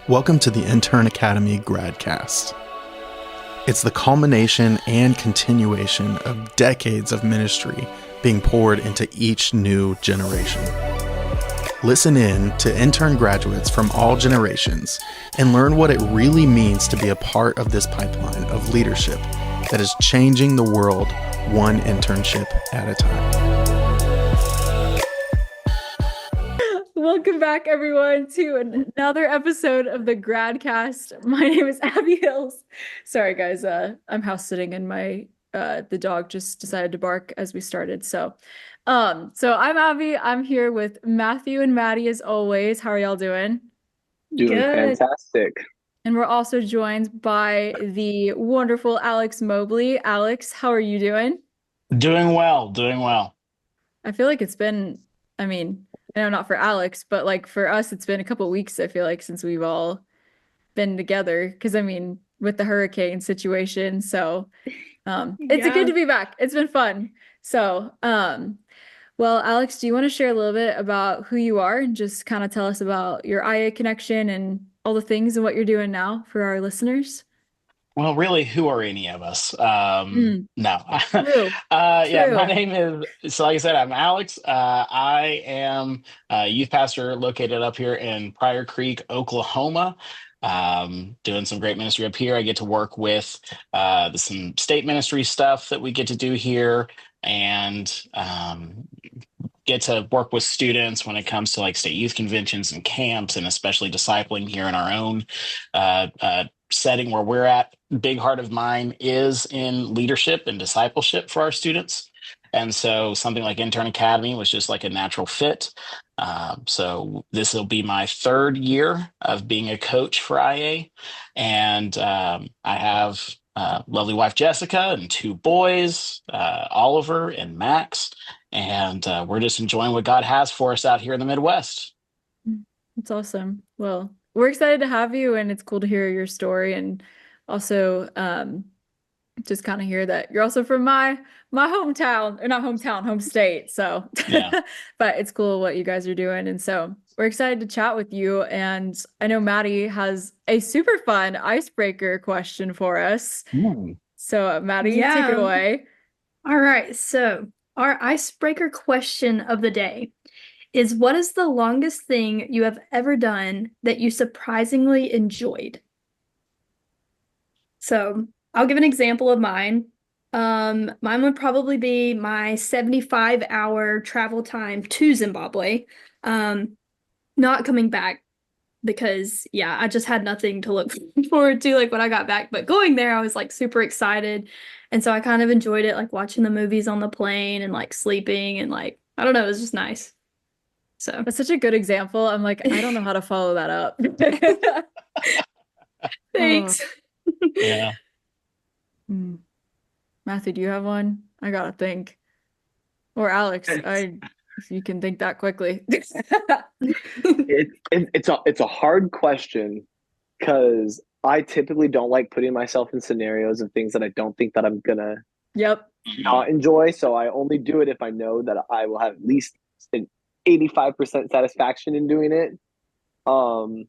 Welcome to the Intern Academy Gradcast. It's the culmination and continuation of decades of ministry being poured into each new generation. Listen in to intern graduates from all generations and learn what it really means to be a part of this pipeline of leadership that is changing the world one internship at a time. Welcome back, everyone, to another episode of the Gradcast. My name is Abby Hills. Sorry, guys. I'm house sitting, and the dog just decided to bark as we started. So I'm Abby. I'm here with Matthew and Maddie, as always. How are y'all doing? Doing Good. fantastic. And we're also joined by the wonderful Alex Mobley. Alex, how are you doing? Doing well. I feel like it's been, I know not for Alex, but like for us, it's been a couple of weeks, I feel like, since we've all been together. Because with the hurricane situation. So it's good to be back. It's been fun. So, well, Alex, do you want to share a little bit about who you are and just kind of tell us about your IA connection and all the things and what you're doing now for our listeners? Well, really, who are any of us? No. True. Yeah, my name is, so like I said, I'm Alex. I am a youth pastor located up here in Pryor Creek, Oklahoma. Doing some great ministry up here. I get to work with some state ministry stuff that we get to do here, and get to work with students when it comes to like state youth conventions and camps, and especially discipling here in our own setting where we're at. Big heart of mine is in leadership and discipleship for our students. And so something like Intern Academy was just like a natural fit. So this will be my third year of being a coach for IA. And I have lovely wife, Jessica, and two boys, Oliver and Max. And we're just enjoying what God has for us out here in the Midwest. That's awesome. Well, we're excited to have you, and it's cool to hear your story, and also just kind of hear that you're also from my hometown, or not hometown, home state. So, yeah. But it's cool what you guys are doing, and so we're excited to chat with you. And I know Maddie has a super fun icebreaker question for us. So, Maddie, take it away. All right. So, our icebreaker question of the day is, what is the longest thing you have ever done that you surprisingly enjoyed? So I'll give an example of mine. Mine would probably be my 75-hour travel time to Zimbabwe. Not coming back because, I just had nothing to look forward to like when I got back. But going there, I was like super excited. And so I kind of enjoyed it, like watching the movies on the plane and like sleeping and like, I don't know, it was just nice. So that's such a good example. I'm like, I don't know how to follow that up. Thanks. Yeah. Matthew, do you have one? I gotta think. Or Alex, if you can think that quickly. It's a hard question because I typically don't like putting myself in scenarios of things that I don't think that I'm gonna not enjoy. So I only do it if I know that I will have at least an 85% satisfaction in doing it. But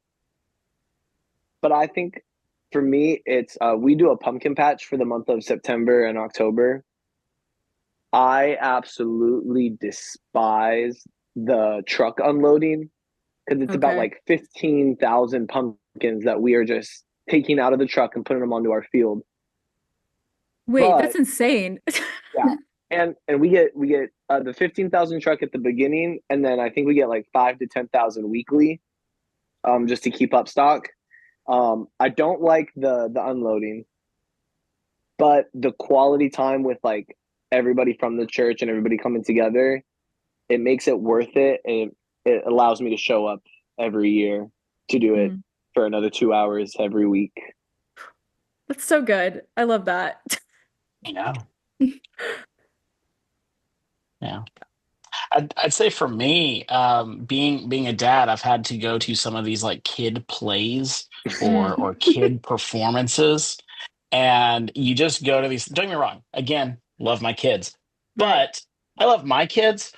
I think for me, it's we do a pumpkin patch for the month of September and October. I absolutely despise the truck unloading because it's about like 15,000 pumpkins that we are just taking out of the truck and putting them onto our field. Wait, that's insane. Yeah. And we get the 15,000 truck at the beginning, and then I think we get like 5,000 to 10,000 weekly, just to keep up stock. I don't like the unloading, but the quality time with like everybody from the church and everybody coming together, it makes it worth it, and it allows me to show up every year to do it for another 2 hours every week. That's so good. I love that. Yeah. Yeah. I'd say for me, being a dad, I've had to go to some of these like kid plays or kid performances, and you just go to these. Don't get me wrong. Again, love my kids, but I love my kids.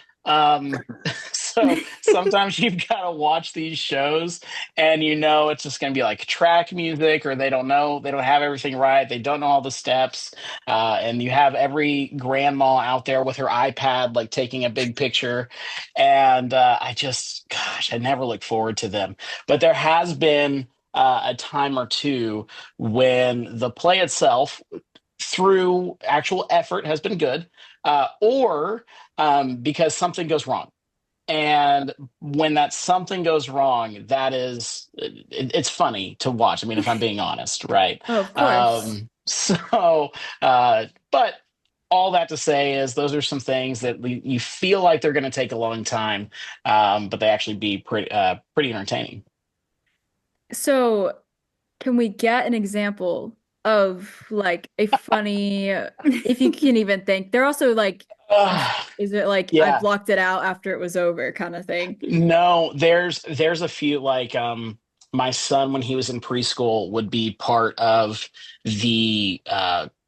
So sometimes you've got to watch these shows and it's just going to be like track music, or they don't know, they don't have everything right. They don't know all the steps. And you have every grandma out there with her iPad, like taking a big picture. And gosh, I never look forward to them. But there has been a time or two when the play itself, through actual effort, has been good, or because something goes wrong. And when that something goes wrong, it's funny to watch. I mean, if I'm being honest, right? Oh, of course. But all that to say is those are some things that you feel like they're going to take a long time, but they actually be pretty entertaining. So, can we get an example of like a funny, if you can even think? They're also like, is it like I Yeah. blocked it out after it was over kind of thing? No, there's a few, like my son, when he was in preschool, would be part of the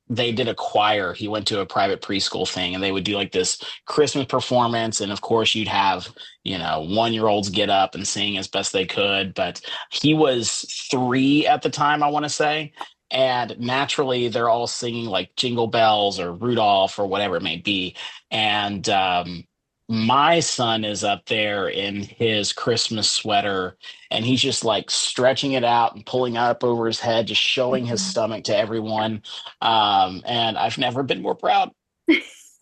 they did a choir. He went to a private preschool thing, and they would do like this Christmas performance, and of course you'd have 1-year-olds get up and sing as best they could. But he was 3 at the time, I want to say. And naturally, they're all singing like Jingle Bells or Rudolph or whatever it may be. And my son is up there in his Christmas sweater, and he's just like stretching it out and pulling up over his head, just showing his stomach to everyone. And I've never been more proud.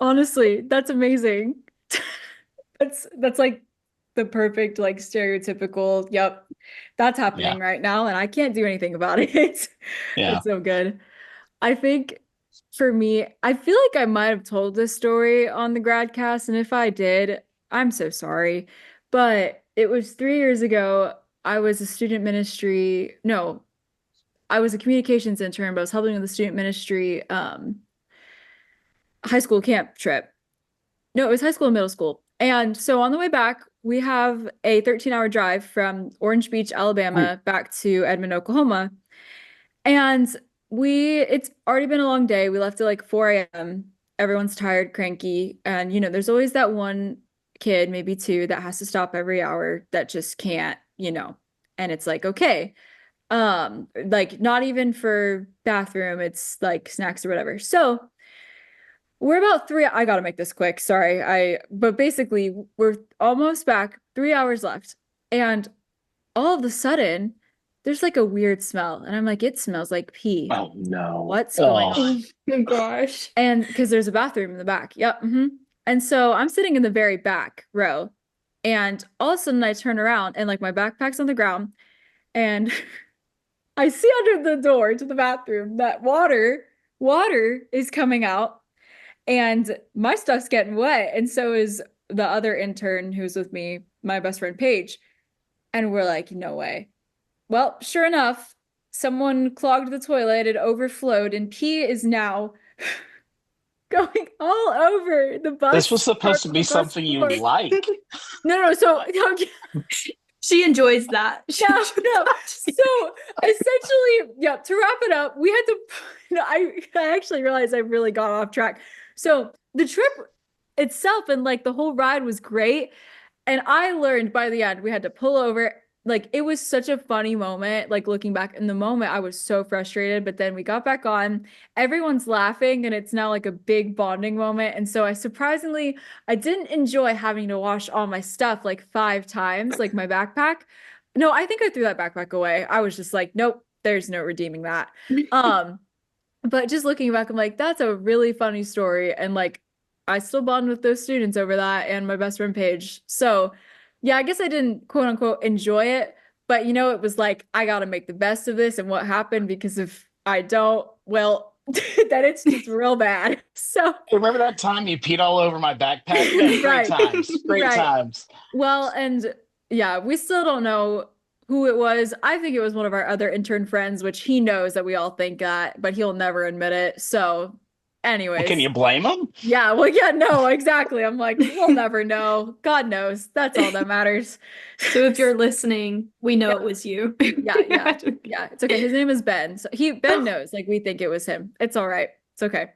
Honestly, that's amazing. That's like the perfect, like stereotypical, yep, that's happening right now, and I can't do anything about it. Yeah. It's so good. I think for me, I feel like I might have told this story on the Gradcast, and if I did, I'm so sorry. But it was 3 years ago. I was a student ministry, no, I was a communications intern, but I was helping with the student ministry high school camp trip. No, it was high school and middle school. And so on the way back, we have a 13-hour drive from Orange Beach, Alabama, back to Edmond, Oklahoma. And it's already been a long day. We left at like 4 a.m. Everyone's tired, cranky. And, there's always that one kid, maybe two, that has to stop every hour that just can't, and it's like, okay. Like not even for bathroom, it's like snacks or whatever. So we're about I gotta make this quick. Sorry. But basically we're almost back, 3 hours left. And all of a sudden there's like a weird smell. And I'm like, it smells like pee. Oh no. What's going on? Oh gosh. And because there's a bathroom in the back. Yep. And so I'm sitting in the very back row. And all of a sudden I turn around and like my backpack's on the ground. And I see under the door to the bathroom that water is coming out. And my stuff's getting wet. And so is the other intern who's with me, my best friend Paige. And we're like, no way. Well, sure enough, someone clogged the toilet, it overflowed, and pee is now going all over the bus. This was supposed to be something you like. No. So she enjoys that. No. So essentially, yeah, to wrap it up, we had to, I actually realized I really got off track. So the trip itself and like the whole ride was great. And I learned by the end, we had to pull over. Like it was such a funny moment. Like looking back in the moment, I was so frustrated, but then we got back on, everyone's laughing and it's now like a big bonding moment. And so I didn't enjoy having to wash all my stuff like 5 times, like my backpack. No, I think I threw that backpack away. I was just like, nope, there's no redeeming that. But just looking back, I'm like, that's a really funny story. And like, I still bond with those students over that and my best friend Paige. So yeah, I guess I didn't quote unquote enjoy it, but it was like, I got to make the best of this and what happened, because if I don't, well, then it's just real bad. So remember that time you peed all over my backpack? Yeah, great times. Great times. Well, and yeah, we still don't know who it was. I think it was one of our other intern friends, which he knows that we all think that, but he'll never admit it. So anyways. Well, can you blame him? Yeah, well, yeah, no, exactly. I'm like, we'll never know. God knows. That's all that matters. So if you're listening, we know it was you. Yeah. It's okay. His name is Ben. So Ben knows, like we think it was him. It's all right. It's okay.